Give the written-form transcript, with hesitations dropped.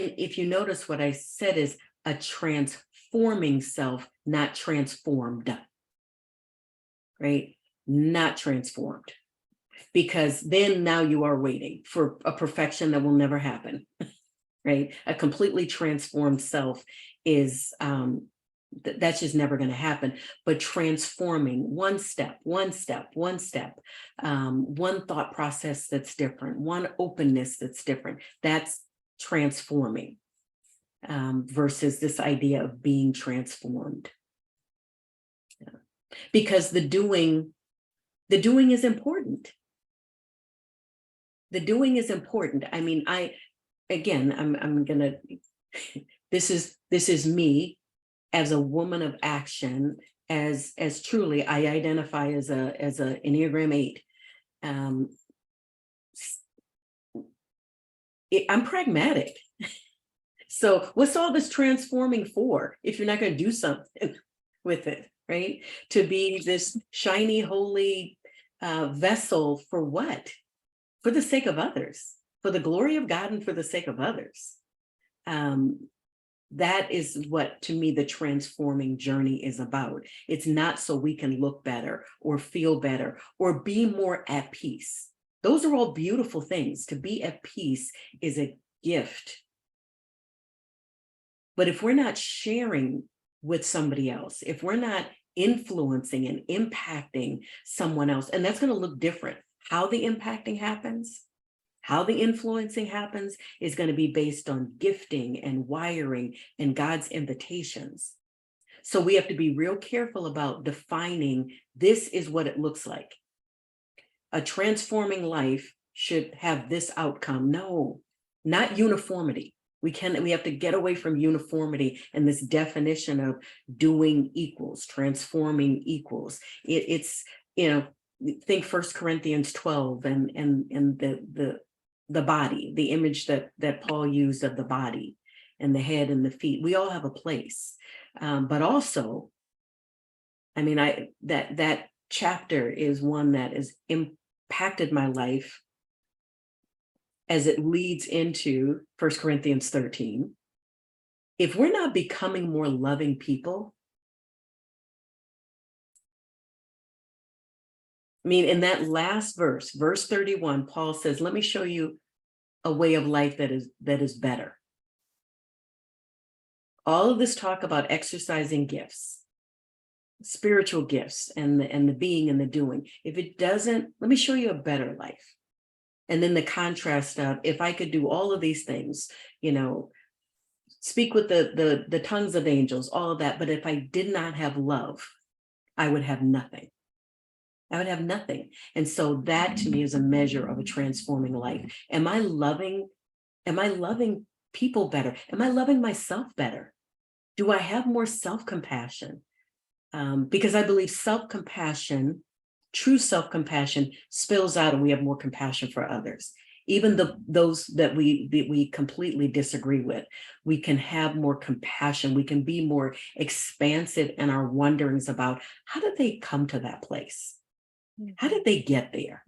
if you notice what I said is a transforming self, not transformed, right? Not transformed. Because then now you are waiting for a perfection that will never happen, right? A completely transformed self is, that's just never going to happen. But transforming one step, one thought process that's different, one openness that's different, that's transforming, versus this idea of being transformed. Yeah. Because the doing is important. The doing is important. I mean, I'm gonna, this is me as a woman of action, as truly I identify as a Enneagram 8. I'm pragmatic. So what's all this transforming for if you're not going to do something with it, right? To be this shiny, holy vessel for what? For the sake of others, for the glory of God and for the sake of others. That is what, to me, the transforming journey is about. It's not so we can look better or feel better or be more at peace. Those are all beautiful things. To be at peace is a gift. But if we're not sharing with somebody else, if we're not influencing and impacting someone else, and that's going to look different. How the impacting happens, how the influencing happens is going to be based on gifting and wiring and God's invitations. So we have to be real careful about defining this is what it looks like. A transforming life should have this outcome. No, not uniformity. We have to get away from uniformity and this definition of doing equals, transforming equals. It's, think 1 Corinthians 12 and the body, the image that Paul used of the body and the head and the feet. We all have a place, but also, I mean, that chapter is one that has impacted my life as it leads into 1 Corinthians 13. If we're not becoming more loving people, I mean, in that last verse, verse 31, Paul says, let me show you a way of life that is better. All of this talk about exercising gifts, spiritual gifts, and the being and the doing. If it doesn't, let me show you a better life. And then the contrast of, if I could do all of these things, speak with the tongues of angels, all of that, but if I did not have love, I would have nothing. I would have nothing. And so that to me is a measure of a transforming life. Am I loving people better? Am I loving myself better? Do I have more self-compassion? Because I believe self-compassion, true self-compassion, spills out and we have more compassion for others. Even those that we completely disagree with, we can have more compassion. We can be more expansive in our wonderings about how did they come to that place? How did they get there?